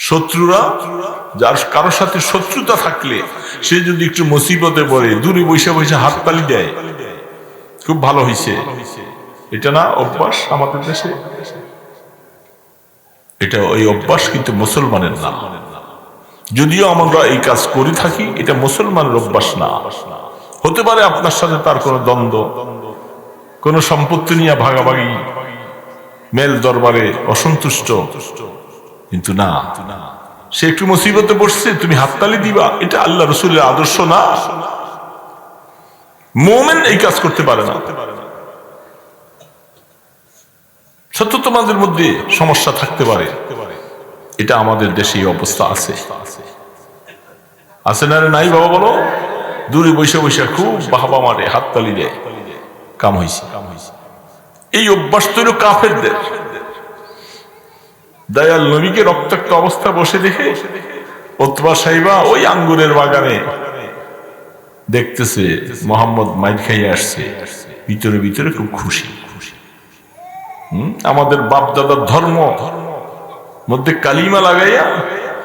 শত্রুরা, যার কারোর সাথে শত্রুতা থাকলে সে যদি একটু মুসিবতে পড়ে দূরে বসে বসে হাততালি দেয়, খুব ভালো হয়েছে, এটা না অভ্যাস আমাদের দেশে? এটা ওই অভ্যাস কিন্তু মুসলমানের না। যদিও আমরা এই কাজ করে থাকি, এটা মুসলমানের অভ্যাস না। হতে পারে আপনার সাথে তার কোনো দ্বন্দ্ব, কোনো সম্পত্তি নিয়ে ভাগাভাগি, মেল দরবারে অসন্তুষ্ট, কিন্তু না, সে একটু মুসিবতে পড়ছে, তুমি হাততালি দিবা, এটা আল্লাহ রসুলের আদর্শ না। মুমিন এই কাজ করতে পারে না। সত্য তোমাদের মধ্যে সমস্যা থাকতে পারে, এটা আমাদের দেশে এই অবস্থা আছে। আছে না রে নাই বাবা বলো? দূরে বসে বসে খুব বাহবা মারে, হাততালি দেয়, কাম হয়েছে। এই অভ্যাস তৈরি কাফেরদের। দয়াল নবীকে রক্তাক্ত অবস্থা বসে দেখে উতবা সাইবা ওই আঙ্গুরের বাগানে দেখতেছে মোহাম্মদ মাইর খাইয়ে আসছে, ভিতরে ভিতরে খুব খুশি। আমাদের বাপ দাদার ধর্ম মধ্যে কালিমা লাগাইয়া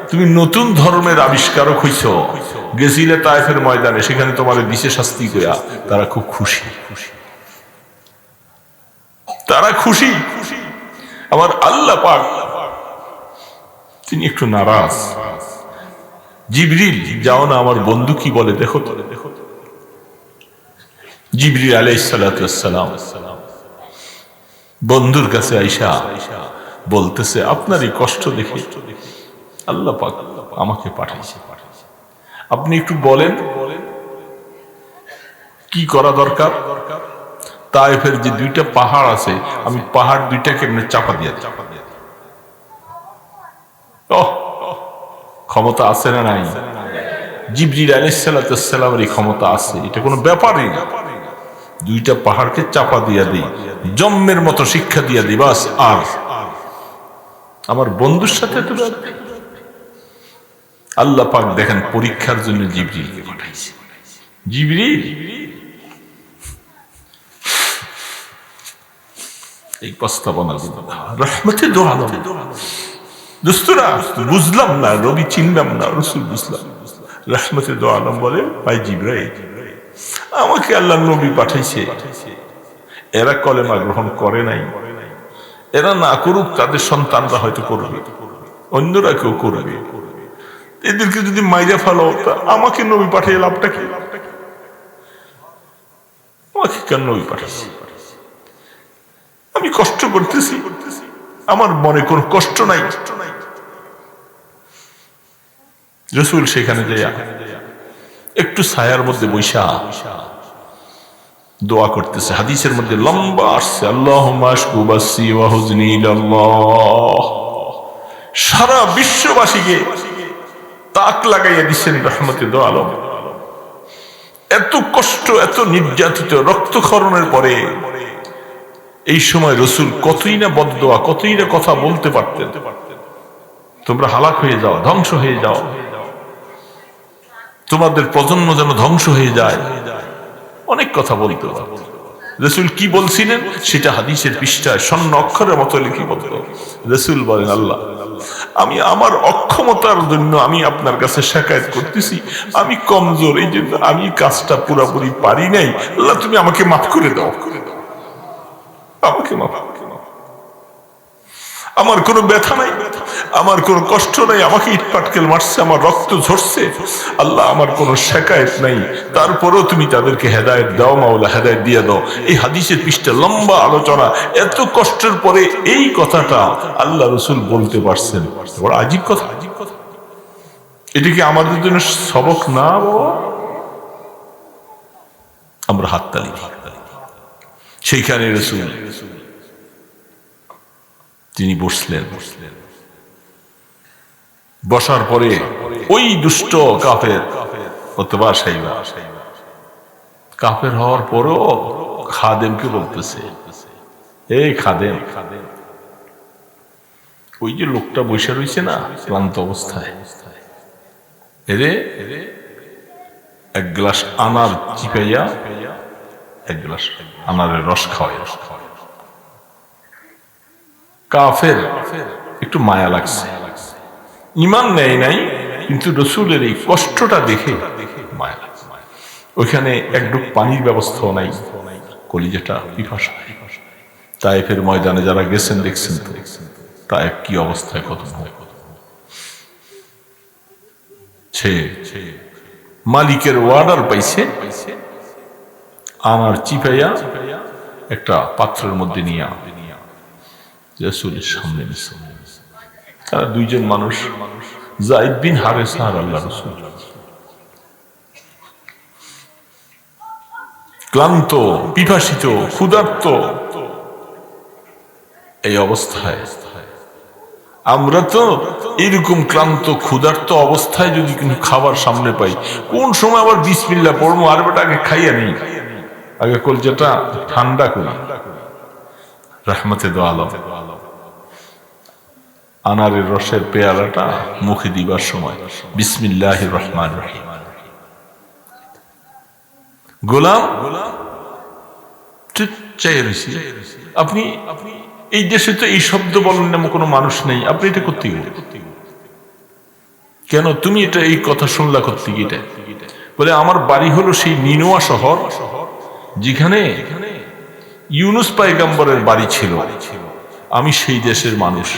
তুমি নতুন ধর্মের আবিষ্কারক হইছ, গেছিলে তায়েফের ময়দানে, সেখানে তোমার দিশে শাস্তি কইয়া তারা খুব খুশি। তারা খুশি। আমার আল্লাহ পাক তিনি একটু নারাজ। জিবরিল, যাও না আমার বন্ধু কি বলে দেখো তো। জিবরিল আলাইহিস সালাতু ওয়াস সালাম বন্ধুর কাছে আইসা বলতেছে, আপনার এই কষ্ট দেখে আল্লাহ পাক আমাকে পাঠাইছে, আপনি একটু বলেন কি করা দরকার। তায়েফের যে দুইটা পাহাড় আছে, আমি পাহাড় দুইটাকে এমনি চাপা দিয়ে দিই। ক্ষমতা আছে না নাই? জিবরিল আলাইহিস সালাতু ওয়াস সালামের এই ক্ষমতা আছে, এটা কোনো ব্যাপারই না। দুইটা পাহাড়কে চাপা দিয়া দিই, জম্মের মতো শিক্ষা দিয়া দিই, বাস। আর আমার বন্ধুর সাথে তো আল্লাহ পাক দেখেন পরীক্ষার জন্য জিবরিলকে পাঠাইছে। জিবরিল এই প্রস্তাবনা রহমতে দো আলম। দোস্তরা, বুঝলাম না, নবী চিনলাম না, রাসূল বুঝলাম। রহমতে দো আলম বলে, ভাই জিবরাইল, আমাকে আল্লাহ নবী পাঠাইছে, এরা কলেমা গ্রহণ করে নাই, এরা না করুক, তাদের সন্তানরা হয়তো করবে, অন্যরা কেউ করবে, এদেরকে যদি মাইরা ফেলো, আমাকে নবী পাঠিয়ে লাভটা কি? আমাকে কেন নবী পাঠাইছে? আমি কষ্ট করতেছি, আমার মনে কোন কষ্ট নাই। রাসূল সেখানে যাইয়া একটু ছায়ার মধ্যে বৈশা দোয়া করতেছে। হাদিসের মধ্যে লম্বা আসছে, আল্লাহুম্মা আশকু বাসি ওয়া হুজনি ইলাল্লাহ। সারা বিশ্ববাসীকে তাক লাগাইয়া দিচ্ছেন রহমতে দো আলম। এত কষ্ট, এত নির্যাতিত, রক্তক্ষরণের পরে এই সময় রাসূল কতই না বদদোয়া, কতই না কথা বলতে পারতেন, তোমরা হালাক হয়ে যাও, ধ্বংস হয়ে যাও, তোমাদের প্রজন্ম যেন ধ্বংস হয়ে যায়, অনেক কথা বলতে পারতেন। রাসূল কি বলছিলেন সেটা হাদিসের পৃষ্ঠায় স্বর্ণ অক্ষরের মতো লিপিবদ্ধ। রাসূল বলেন, আল্লাহ, আমি আমার অক্ষমতার জন্য আমি আপনার কাছে শিকায়ত করতেছি, আমি কমজোর, এই জন্য আমি কাজটা পুরোপুরি পারি নাই, আল্লাহ তুমি আমাকে মাফ করে দাও, আমাকে মাফ। আমার কোনো ব্যথা নাই, আমার কোনো কষ্ট নাই, আমাকে ইট পাটকেল মারছে, আমার রক্ত ঝরছে, আল্লাহ আমার কোনো শিকায়ত নাই, তারপরেও তুমি তাদেরকে হেদায়েত দাও মাওলা, হেদায়েত দিয়ে দাও। এই হাদিসের পৃষ্ঠা লম্বা আলোচনা। এত কষ্টের পরে এই কথাটা আল্লাহ রাসূল বলতে পারছেন, বড় আজীব কথা। এটা কি আমাদের জন্য সবক না বাবা? আমরা হাততালি দিই। সেইখানে রাসূল তিনি বসলেন। বসার পরে ওই দুষ্ট কাফের উতবা সাইবা, কাফের হওয়ার পরও খাদেমকে বলতেছে, এই খাদেম, ওই যে লোকটা বসে রয়েছে না ক্লান্ত অবস্থায়, এরে এক গ্লাস আনার চিপাইয়া এক গ্লাস আনারের রস খাওয়াই। কাফের একটু মায়া লাগছে, ইমান নেয় নাই, কিন্তু রসুলের এই কষ্টটা দেখে মায়া লাগে। ওইখানে একটুক পানির ব্যবস্থাও নাই, কলিজাটা পিপাসা। তায়েফের ময়দানে যারা গেছেন দেখছেন তো তায়েফ কি অবস্থায়, কত মালিকের ওয়ার্ডার পাইছে, আনার চিপাইয়া একটা পাত্রের মধ্যে নিয়ে রাসূলের সামনে নিছে। তারা দুইজন মানুষ, যায়েদ বিন হারেসা আর আল্লাহ রাসূল। ক্লান্ত, পিপাসিত, ক্ষুধার্ত। এই অবস্থায় আমরা তো এরকম ক্লান্ত ক্ষুধার্ত অবস্থায় যদি কোনো খাবার সামনে পাই, কোন সময় আবার বিসমিল্লাহ পড়বো, আর বেটা আগে খাইয়া নেই, আগে কলজাটা ঠান্ডা করি। রহমতে দো আলম আনারের রসের পেয়ালাটা মুখে দিবার সময় বিসমিল্লাহির রহমানির রহিম। গোলাম চাই রয়েছি, আপনি এই দেশে তো এই শব্দ বলেন না, কোনো মানুষ নেই, আপনি এটা করতে গেলে কেন? তুমি এটা এই কথা শুনলা করতে গিয়ে বলে, আমার বাড়ি হলো সেই নিনোয়া শহর, যেখানে ইউনুস পয়গম্বরের বাড়ি ছিল। আমি সেই দেশের মানুষ,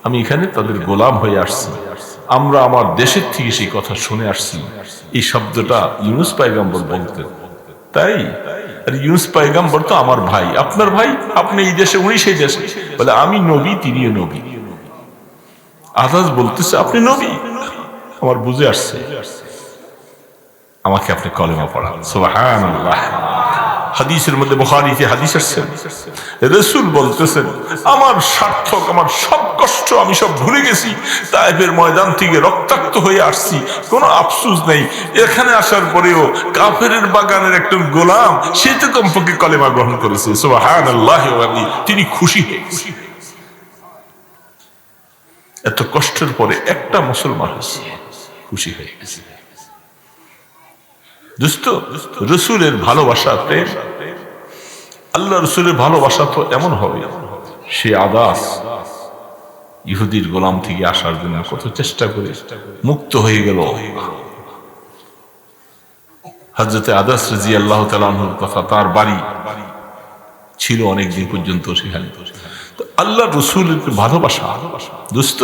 আমি এখানে তাদের গোলাম হয়ে আসছি। আমরা আমার দেশের থেকে সেই কথা শুনে আসছি। এই শব্দটা ইউনুস পয়গম্বর বলতেন, তাই আর ইউনুস পয়গম্বর তো আমার ভাই, আপনার ভাই, আপনি এই দেশে, উনি সেই দেশে। বলে আমি নবী, তিনিও নবী। আজাদ বলতেছে আপনি নবী, আমার বুঝে আসছে, আমাকে আপনি কলেমা পড়ান। সুবহানাল্লাহ। হাদিসের মধ্যে, বুখারীতে হাদিস আছে, রাসূল বলতেছেন আমার সার্থক, আমার সব কষ্ট আমি সব ভুলে গেছি। তায়েফের ময়দান থেকে রক্তাক্ত হয়ে আসছি, কোনো আফসোস নেই। এখানে আসার পরেও কাফেরের বাগানের একটা গোলাম, সে তো কমপক্ষে কলেমা গ্রহণ করেছে। সুবহানাল্লাহ। তিনি খুশি হয়েছে, এত কষ্টের পরে একটা মুসলমান হয়েছে, খুশি হয়ে গেছে। দোস্ত, রসুলের ভালোবাসা, প্রেম, আল্লাহ রসুলের ভালোবাসা তো এমন হবে, সে আদাস ইহুদির গোলাম থেকে আসার জন্য কত চেষ্টা করে মুক্ত হয়ে গেল। হযরতে আদাস রাদিয়াল্লাহু তাআলা আনহুর কথা, তার বাড়ি ছিল অনেকদিন পর্যন্ত সেখানে। তো আল্লাহ রসুলের ভালোবাসা, দোস্ত,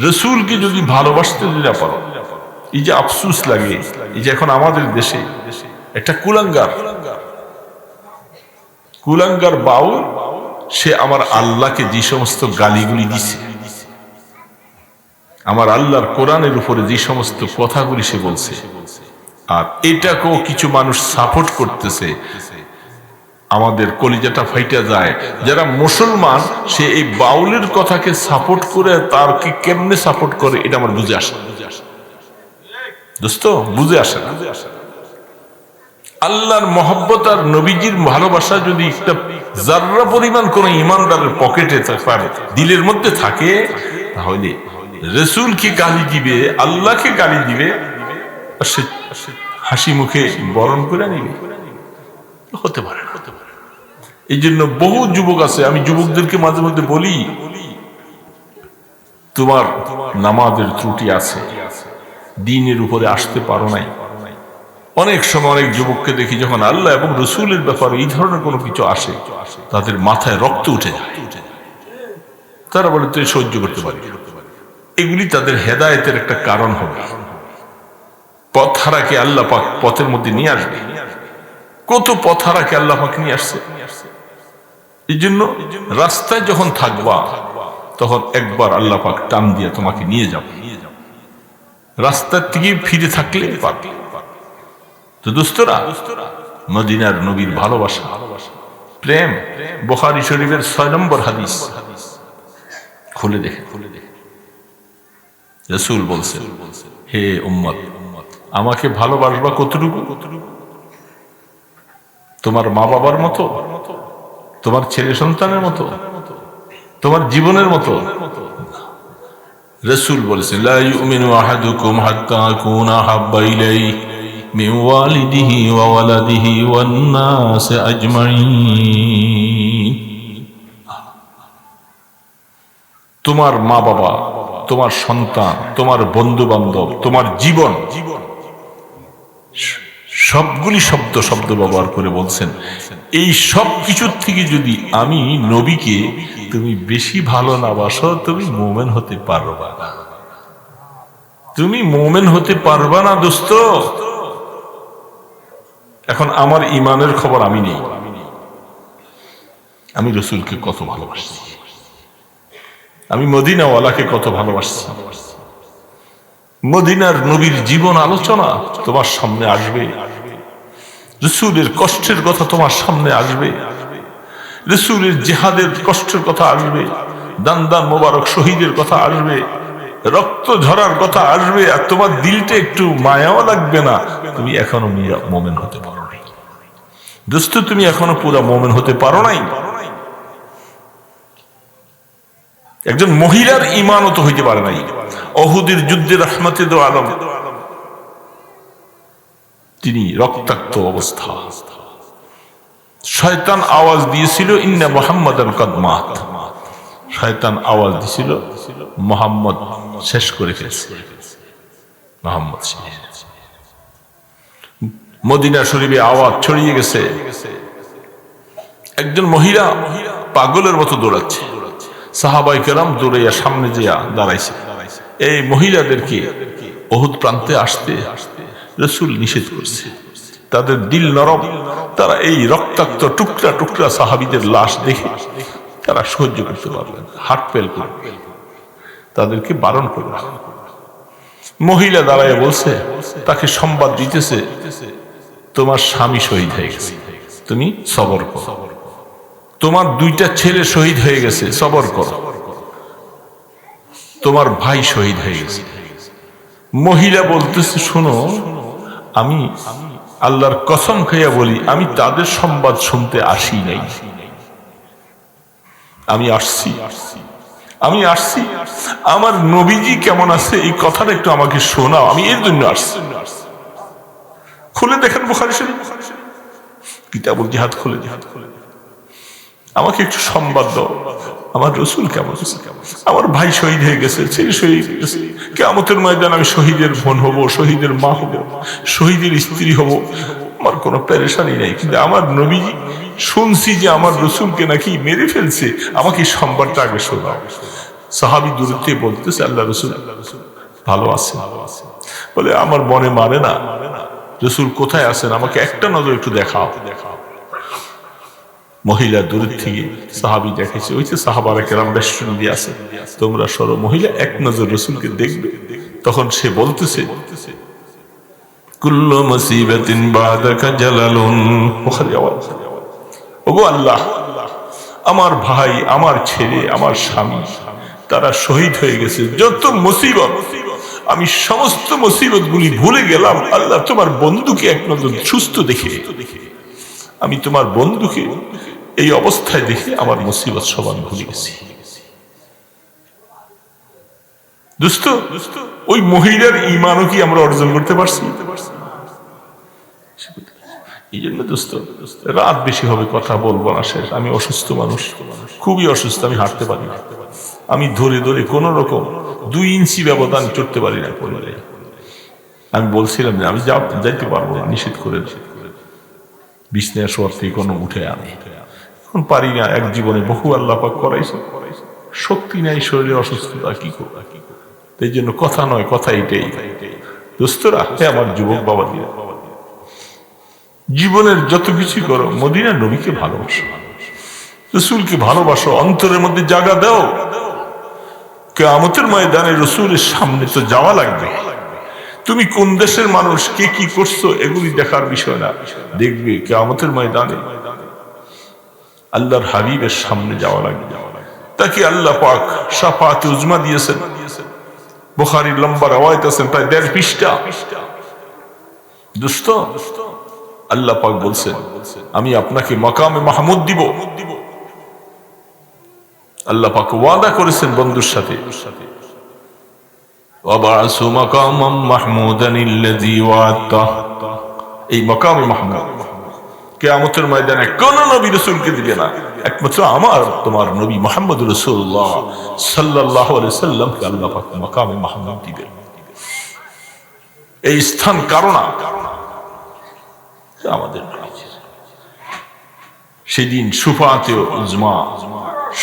রসুলকে যদি ভালোবাসতে না পারো, এই যে আফসোস লাগে, এই যে এখন আমাদের দেশে একটা কুলাঙ্গার বাউল, সে আমার আল্লাহকে যে সমস্ত গালিগুলি দিছে, আমার আল্লাহর কোরআনের উপরে যে সমস্ত কথাগুলি সে বলছে, আর এটাকেও কিছু মানুষ সাপোর্ট করতেছে, আমাদের কলিজাটা ফাইটা যায়। যারা মুসলমান, সে এই বাউলের কথাকে সাপোর্ট করে, তার কি কেমনে সাপোর্ট করে, এটা আমার বুঝে আসে দোস্ত, বুঝে আসে না। আল্লাহর মহব্বত আর নবীজির ভালোবাসা যদি একটা জাররা পরিমাণ কোন ইমানদারের পকেটে পারে, দিলের মধ্যে থাকে, তাহলে রাসূলকে গালি দিবে, আল্লাহকে গালি দিবে, আর সে হাসি মুখে বরণ করে নিবে, হতে পারে না। এই জন্য বহু যুবক আছে, আমি যুবকদেরকে মাঝে মধ্যে বলি, তোমার নামাজের ত্রুটি আছে, দ্বীনের উপরে আসতে পারো নাই। অনেক সময় অনেক যুবককে দেখি, যখন আল্লাহ এবং রসুলের ব্যাপারে এই ধরনের কোনো কিছু আসে, তাদের মাথায় রক্ত উঠে যায়। তারা বলে তুই সহ্য করতে পারি। এগুলি তাদের হেদায়েতের একটা কারণ হবে। পথ হারাকে আল্লাহ পাক পথের মধ্যে নিয়ে আসবে। কত পথ হারাকে আল্লাহ পাক নিয়ে আসছে। এই জন্য রাস্তায় যখন থাকবা, তখন একবার আল্লাহ পাক টান দিয়ে তোমাকে নিয়ে যাবে। রাস্তার থেকে ফিরে থাকলে পারবে। তো দোস্তরা, মদিনার নবীর ভালোবাসা, প্রেম, বুখারী শরীফের 6 নম্বর হাদিস খুলে দেখে, রাসূল বলছেন, হে উম্মত, আমাকে ভালোবাসবা কতটুকু? তোমার মা বাবার মতো, তোমার ছেলে সন্তানের মতো, তোমার জীবনের মতো? রাসূল বলেছেন, লা ইউমিনু আহাদুকুম হাত্তা আকুনা হাব্বা ইলাইহি মিন ওয়ালিদিহি ওয়া ওয়ালাদিহি ওয়ান নাস আজমাইন। তোমার মা বাবা, তোমার সন্তান, তোমার বন্ধু বান্ধব, তোমার জীবন, সবগুলি শব্দ ব্যবহার করে বলছেন এই সব কিছুর থেকে যদি আমি নবীকে তুমি বেশি ভালো না বাসো, তুমি মোমেন হতে পারবা না। তুমি মোমেন হতে পারবা না দোস্ত। এখন আমার ইমানের খবর আমি নেই, আমি রসুলকে কত ভালোবাসি, আমি মদিনাওয়ালাকে কত ভালোবাসছি। মদিনার নবীর জীবন আলোচনা তোমার সামনে আসবে, রসুলের কষ্টের কথা তোমার সামনে আসবে, রসুলের জিহাদের কষ্টের কথা আসবে, দান দান মোবারক শহীদের কথা আসবে, রক্ত ঝরার কথা আসবে, আর তোমার দিলটা একটু মায়াও লাগবে না। তুমি এখনো মোমেন হতে পারো নাই দোস্ত, তুমি এখনো পুরো মোমেন হতে পারো নাই। একজন মহিলার ঈমানও তো হইতে পারে নাই। উহুদের যুদ্ধে রাহমাতে দো আলম তিনি রক্তাক্ত অবস্থা, শয়তান আওয়াজ দিয়েছিল ইন্না মুহাম্মাদান কাদ মাত, শয়তান আওয়াজ দিয়েছিল মুহাম্মদ শেষ করে ফেলেছে, মুহাম্মদ শেষ। মদিনা শরীফে আওয়াজ ছড়িয়ে গেছে, একজন মহিলা পাগলের মতো দৌড়াচ্ছে, সাহাবায়ে কেরাম দৌড়াইয়া সামনে যেয়া দাঁড়াইছে। এই মহিলাদেরকে উহুদ প্রান্তে আসতে রাসূল নিষেধ করছে, তাদের দিল নরম, তারা এই রক্তাক্ত টুকরা টুকরা সাহাবীদের লাশ দেখে তারা সহ্য করতে পারবে না, হার্ট ফেল করবে, তাদেরকে বারণ করবে। মহিলা দাঁড়ায় বলছে, তাকে সংবাদ দিতেছে তোমার স্বামী শহীদ হয়ে গেছে, তুমি সবর করো, তোমার 2টা ছেলে শহীদ হয়ে গেছে, সবর করো, তোমার ভাই শহীদ হয়ে গেছে। মহিলা বলতেছে শোনো, আমি আল্লাহর কসম খাইয়া বলি আমি তাদের সংবাদ শুনতে আসি নাই, আমি আসছি আমার নবীজি কেমন আছে এই কথাটা একটু আমাকে শোনাও, আমি এর জন্য আসছি। খুলে দেখেন বুখারী শরীফ, কিতাবুল জিহাদ খুলে আমাকে একটু সংবাদ দাও, আমার রাসূল কেমন আছে, আমার ভাই শহীদ হয়ে গেছে, ছেলে শহীদ হয়ে গেছে, কিয়ামতের ময়দানে আমি শহীদের বোন হব, শহীদের মা হব, শহীদের স্ত্রী হব, আমার কোনো পেরেশানি নেই। কিন্তু আমার নবীজি শুনছি যে আমার রাসূলকে নাকি মেরে ফেলছে, আমাকে সংবাদটা আগে শোনাও। সাহাবী দূরত্বে বলতেছে আল্লাহ রাসূল ভালো আছে, বলে আমার মনে মানে না, রাসূল কোথায় আছেন, আমাকে একটা নজর একটু দেখাও। মহিলা দূর থেকে সাহাবী দেখেছে, ওই যে সাহাবারা কেরাম বেষ্টনী দিয়ে আছে, তোমরা সরো, মহিলা এক নজর রাসূলকে দেখবে। তখন সে বলতেছে কুল্লু মুসিবাতিন বাদাকা জালালুন, বুখারী আওয়াজ, ওগো আল্লাহ, আমার ভাই, আমার ছেলে, আমার স্বামী তারা শহীদ হয়ে গেছে, যত মুসিবত আমি সমস্ত মুসিবত গুলি ভুলে গেলাম। আল্লাহ তোমার বন্ধুকে এক নজর সুস্থ দেখে, আমি তোমার বন্ধুকে এই অবস্থায় দেখে আমার মুসিবত সবান ভুলে গেছি। দোস্ত, ওই মহিলার ঈমানও কি আমরা অর্জন করতে পারছি? এই জন্য দোস্ত, রাত বেশি হবে, কথা বলবো না শেষ। আমি অসুস্থ মানুষ, খুবই অসুস্থ, আমি হাঁটতে পারি না, আমি ধরে ধরে কোন রকম 2 ইঞ্চি ব্যবধান চড়তে পারি না। আমি বলছিলাম যে আমি যাইতে পারবো না, নিষেধ করে বিছানায় শোয়ার থেকে কোনো উঠে আনে, এখন পারি না। এক জীবনে বহু আল্লাহ পাক করাইছে, শক্তি নাই, শরীরে অসুস্থতা, কি করবো। এই জন্য কথা নয়, কথা এটাই দোস্তরা, আমার যুবক বাবা দিয়ে জীবনের যত কিছু করো মদিনার নবীকে ভালোবাসো, রাসূলকে ভালোবাসো, অন্তরের মধ্যে জায়গা দাও। কিয়ামতের ময়দানে রাসূলের সামনে তো যাওয়া লাগবে। তুমি কোন দেশের মানুষ, কে কি করছো, এগুলি দেখার বিষয় না। দেখবে কিয়ামতের ময়দানে আল্লাহর হাবিবের সামনে যাওয়া লাগবে। তাকে আল্লাহ পাক শাফাআতে উজমা দিয়েছেন। বুখারীর লম্বা রওয়ায়াত আছে, প্রায় 1.5 পৃষ্ঠা। দোস্ত, আল্লাহ পাক বলছেন আমি আপনাকে মাকামে মাহমুদ দিব। আল্লাহ পাক ওয়াদা করেছেন বন্ধুর সাথে, ওয়াবাসু মাকামাম মাহমুদানিল্লাযী ওয়া'আদতা। এই মাকামে মাহমুদ কিয়ামতের ময়দানে কোন নবী রাসূলকে দিবে না, একমাত্র আমার তোমার নবী মুহাম্মদ রাসূলুল্লাহ সাল্লাল্লাহু আলাইহি সাল্লামকে আল্লাহ পাক মাকামে মাহমুদ দিবেন। এই স্থান কারণা আমাদের সেদিন সুফাতে উজমা,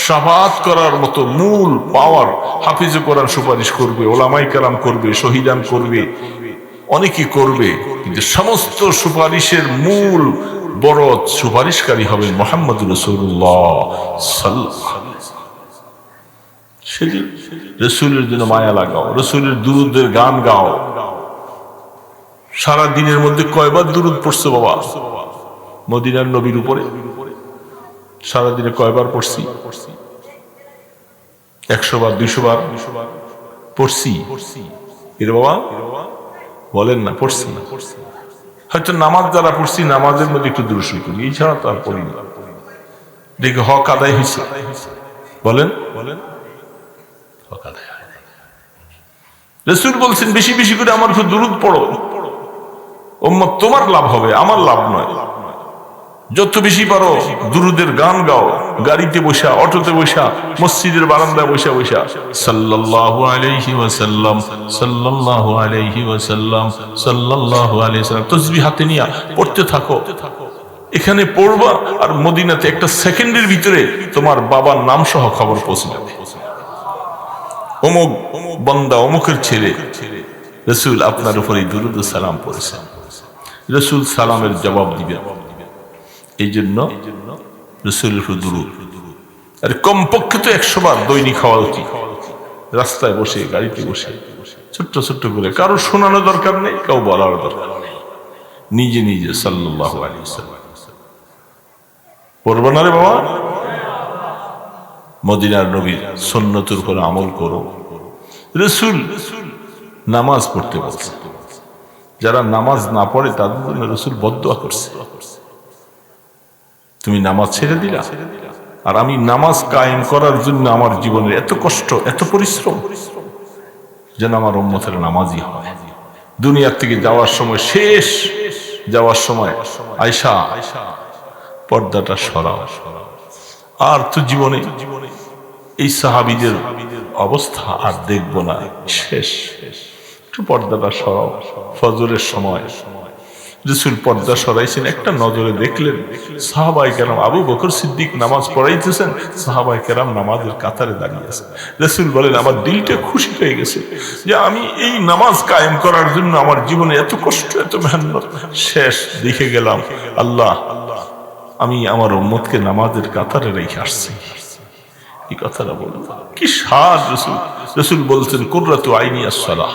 শাফাআত করার মতো মূল পাওয়ার হাফিজে কোরআন সুপারিশ করবে, ওলামায়ে কেরাম করবে, শহীদান করবে, অনেকে করবে, কিন্তু সমস্ত সুপারিশের মূল বড় সুপারিশকারী হবেন মুহাম্মদ রাসূলুল্লাহ সাল্লাল্লাহু আলাইহি ওয়াসাল্লাম। সেদিন রাসূলের জন্য মায়া লাগাও, রাসূলের দুরূদের গান গাও। সারা দিনের মধ্যে কয়বার দুরূদ পড়ছো বাবা মদিনার নবীর উপরে? সারাদিনে কয়বার পড়ছি? 100 বার 200 বার পড়ছি এর বাবা বলেন না? পড়ছি। হয়তো নামাজ যারা পড়ছি নামাজের মধ্যে একটু দূর শুরু করি, এছাড়া তো আর পড়ি না। দেখে হক আদায় হয়েছে? বলেন হক আদায়। রাসূল বলছেন বেশি বেশি করে আমার উপর দুরূদ পড়ো, উম্মত তোমার লাভ হবে, আমার লাভ নয়। যত বেশি পারো দুরুদের গান গাও, গাড়িতে বসা, অটোতে বসা, মসজিদের বারান্দায় বসা বসা সাল্লাল্লাহু আলাইহি ওয়াসাল্লাম সাল্লাল্লাহু আলাইহি ওয়াসাল্লাম সাল্লাল্লাহু আলাইহি ওয়াসাল্লাম তাসবিহ হাতে নিয়ে পড়তে থাকো। এখানে পড়বা আর মদিনাতে একটা সেকেন্ডের ভিতরে তোমার বাবার নাম সহ খবর পৌঁছে যাবে। অমুক বান্দা, অমুকের ছেলে রাসূল আপনার উপরে দুরূদ ও সালাম পড়েছেন, রাসূল সালামের জবাব দিবেন। এই জন্য রাসূলের উপর দুরূদ, আর কমপক্ষে তো 100 বার দৈনিক হওয়া উচিত। রাস্তায় বসে, গাড়িতে বসে ছোট্ট ছোট্ট করে, কারো শোনানো দরকার নেই, কেউ বলার দরকার নেই, নিজে নিজে সাল্লাল্লাহু আলাইহি ওয়াসাল্লাম পড়বে না রে বাবা। মদিনার নবীর সুন্নতের উপর আমল করো। রাসূল নামাজ পড়তে বলছে, যারা নামাজ না পড়ে তাদের জন্য রাসূল বদদুয়া করছে। তুমি নামাজ ছেড়ে দিলা, আর আমি নামাজ কায়েম করার জন্য আমার জীবনের এত কষ্ট, এত পরিশ্রম, যেন আমার উম্মতের নামাজই হয়। দুনিয়ার থেকে যাওয়ার সময়, শেষ যাওয়ার সময় আয়েশা পর্দাটা সরাও। আর তো জীবনে এই সাহাবীদের অবস্থা আর দেখবো না, শেষ। একটু পর্দাটা সরাও। ফজরের সময় রাসূল পর্দা সরাইছেন, একটা নজরে দেখলেন সাহাবায়ে কেরাম আবু বকর সিদ্দিক নামাজ পড়াইতেছেন, সাহাবায়ে কেরাম নামাজের কাতারে দাঁড়িয়ে আছেন। রাসূল বলেন আমার দিলটা খুশি হয়ে গেছে যে আমি এই নামাজ কায়েম করার জন্য আমার জীবনে এত কষ্ট, এত মেহনত শেষ দেখে গেলাম। আল্লাহ, আমি আমার উম্মতকে নামাজের কাতারে রেখে আসছি। এই কথাটা বলুন, কি স্বাদ! রাসূল বলছেন কুররাতু আইনি আস-সালাহ,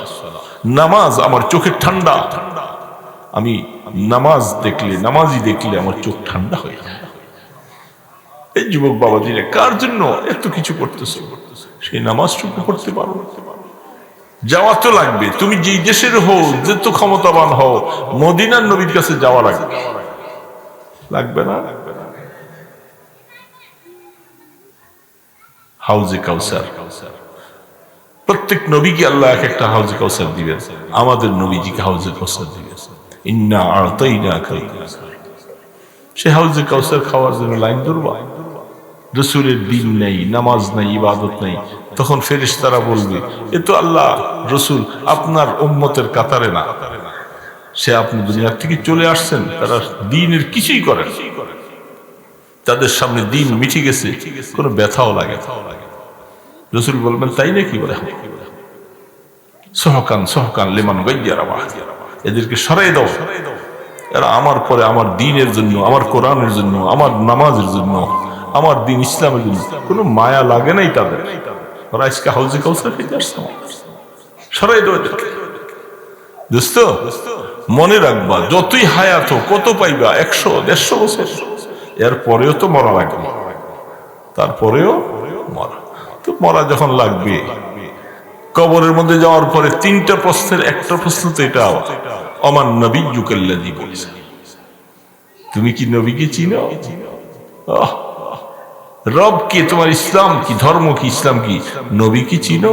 নামাজ আমার চোখের ঠান্ডা। আমি নামাজ দেখলে, নামাজি দেখলে আমার চোখ ঠান্ডা হয়ে যায়। এই যুবক বাবাজিরা কার জন্য এত কিছু করতেছো? সেই নামাজটুকু করতে পারো? যাওয়া তো লাগবে। তুমি যেই দেশের হও, যত ক্ষমতাবান হও, মদিনার নবীর কাছে যাওয়া লাগবে, লাগবে না? হাউজে কাউসার, প্রত্যেক নবীকে আল্লাহ এক একটা হাউজে কাউসার দিবেন। আমাদের নবীজিকে হাউজে কাউসার দিবেন। ইন্না আ'তাইনাকাল কাউসার। সে হাউজে কাউসার খাওয়ার জন্য লাইন ধরবা? রাসূলের দিন নেই, নামাজ নেই, ইবাদত নেই, তখন ফেরেশতারা বলবে এ তো আল্লাহ রাসূল আপনার উম্মতের কাতারে না। সে আপনি দুনিয়া থেকে চলে আসছেন, তারা দ্বীনের কিছুই করে না, তাদের সামনে দ্বীন মিটে গেছে, কোনো ব্যথাও লাগে। রাসূল বলবেন তাই নাকি? বলে সহকান সহকান লিমান গায়্যারা বাহদিয়া, এদেরকে সরাই দাও, এরা আমার পরে আমার দ্বীনের জন্য, আমার কোরআনের জন্য, আমার নামাজের জন্য, আমার দ্বীন ইসলামের জন্য কোনো মায়া লাগে নাই তাদের। ওরা আজকে হাউজে কাউসার খেতে আসছে, সরাই দাও এদেরকে। দোস্ত মনে রাখবা, যতই হায়াত হোক, কত পাইবা? 100-150 বছর, এর পরেও তো মরা লাগবে, তারপরেও মরা। তো মরা যখন লাগবে, কবরের মধ্যে যাওয়ার পরে 3টা প্রশ্নের একটা প্রশ্ন তো এটা, আমার নবিয়্যুকাল্লাযী বলেছে, তুমি কি নবীকে চিনো? রব কে, তোমার ইসলাম কি, ধর্ম কি, ইসলাম কি, নবী কি চিনো?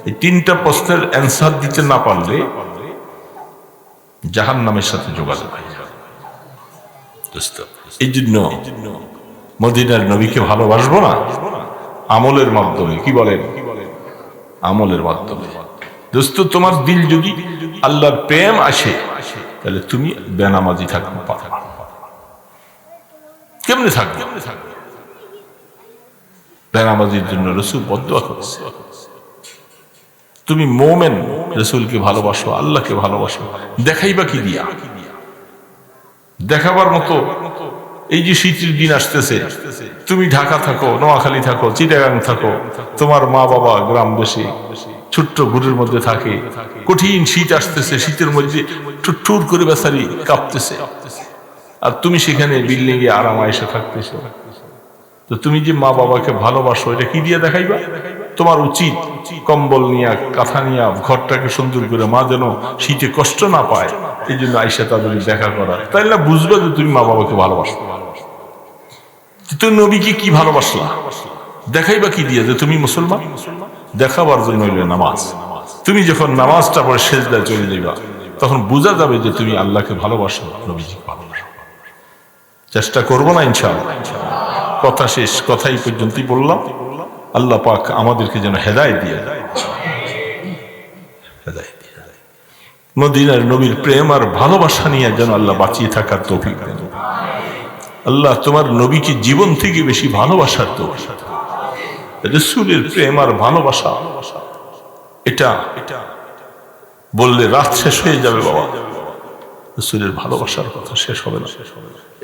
এই 3টা প্রশ্নের অ্যান্সার দিতে না পারলে জাহান্নামের সাথে যোগাযোগ হয়ে যাবে। এই জন্য মদিনার নবীকে ভালোবাসবো না আমলের মাধ্যমে। কি বলেন? আমলের মাধ্যমে। দোস্ত, তোমার দিল যদি আল্লাহর প্রেম আসে তাহলে তুমি বেনামাজি থাকতে পারবে। কেমনে থাকবে? বেনামাজির জন্য রাসূল বদদুয়া করেছে। তুমি মুমিন, রাসূলকে ভালোবাসো, আল্লাহকে ভালোবাসো, দেখাইবা কি দিয়া? দেখাবার মতো এই যে শীতের দিন আসতেছে, তুমি ঢাকা থাকো, নোয়াখালী থাকো, চিটাগাং থাকো, তোমার মা বাবা গ্রাম দেশে ছোট্ট ঘরের মধ্যে থাকে, কঠিন শীত আসতেছে, শীতের মধ্যে ঠুর করে বেচারি কাঁপতেছে, আর তুমি সেখানে বিল্ডিং এ আরাম আয়েশে থাকতেছো। তো তুমি যে মা বাবাকে ভালোবাসো, এটা কি দিয়ে দেখাইবা? তোমার উচিত কম্বল নিয়া, কাঁথা নিয়া ঘরটাকে সুন্দর করে, মা যেন শীতে কষ্ট না পায়, এই জন্য আইসা তাদের দেখা করা। তাই না বুঝবে যে তুমি মা বাবাকে ভালোবাসো। তুমি নবীকে কি ভালোবাসলা? দেখাইবা কি দিয়ে যে তুমি মুসলমান? দেখাবার জন্য হইলে নামাজ। তুমি যখন নামাজটা পড়ে সেজদায় চলে যাইবা, তখন বোঝা যাবে যে তুমি আল্লাহকে ভালোবাসো, নবীজিকে ভালোবাসো। চেষ্টা করবো না ইনশাআল্লাহ? কথা শেষ, কথাই পর্যন্তই বললাম। আল্লাহ পাক আমাদেরকে যেন হেদায়েত দিয়ে দেয়। মদিনার নবীর প্রেম আর ভালোবাসা নিয়ে যেন আল্লাহ বাঁচিয়ে থাকার তৌফিক দেন। আল্লাহ তোমার নবীকে জীবন থেকে বেশি ভালোবাসার তৌফিক, রাসূলের প্রেম আর ভালোবাসা, এটা বললে রাত শেষ হয়ে যাবে বাবা। রাসূলের ভালোবাসার কথা শেষ হবে না।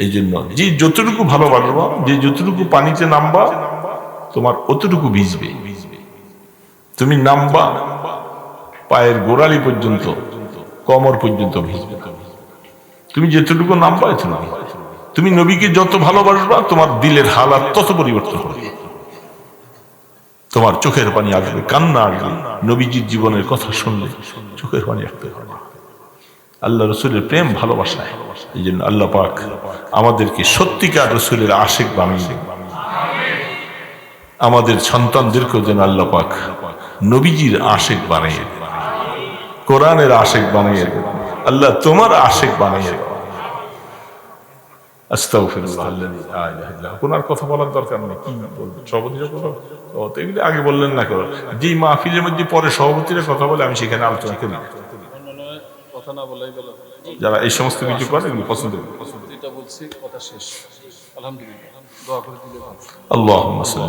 এই জন্য যে যতটুকু ভালোবাসবা, যে যতটুকু পানিতে নামবা, তোমার অতটুকু ভিজবে। তুমি নামবা পায়ের গোড়ালি পর্যন্ত, কমর পর্যন্ত ভিজবে। তুমি যেতটুকু নামবা এতটুকু। তুমি নবীকে যত ভালোবাসবা, তোমার দিলের হালাত তত পরিবর্তন হবে। তোমার চোখের পানি আসবে, কান্না আসবে। নবীজির জীবনের কথা শুনলে চোখের পানি আসবে। আল্লাহ রসুলের প্রেম ভালোবাসায়। এই জন্য আল্লাহ পাক আমাদেরকে সত্যিকার রসুলের আশিক বানিয়ে দেন। আমাদের সন্তানদেরকেও যেন আল্লাহ পাক নবীজির আশিক বানিয়ে দেন, কোরআনের আশিক বানিয়ে দেন। আল্লাহ তোমার আশিক বানিয়ে দেন। আস্তাগফিরুল্লাহ আল্লাযী লা ইলাহা ইল্লা হুয়া। কোনার কথা বলার দরকার নেই, কি বলবেন? সভাপতিরা কথা এগুলি আগে বললেন না কেন? যেই মাহফিলের মধ্যে পরে সভাপতিরা কথা বলে, আমি সেখানে আলোচনা করি। যারা এই সমস্ত কিছু করে এগুলো পছন্দ করি। এটা বলছি, কথা শেষ। আলহামদুলিল্লাহ, দোয়া করে দিলে ভালো। আল্লাহুম্মা সাল্লি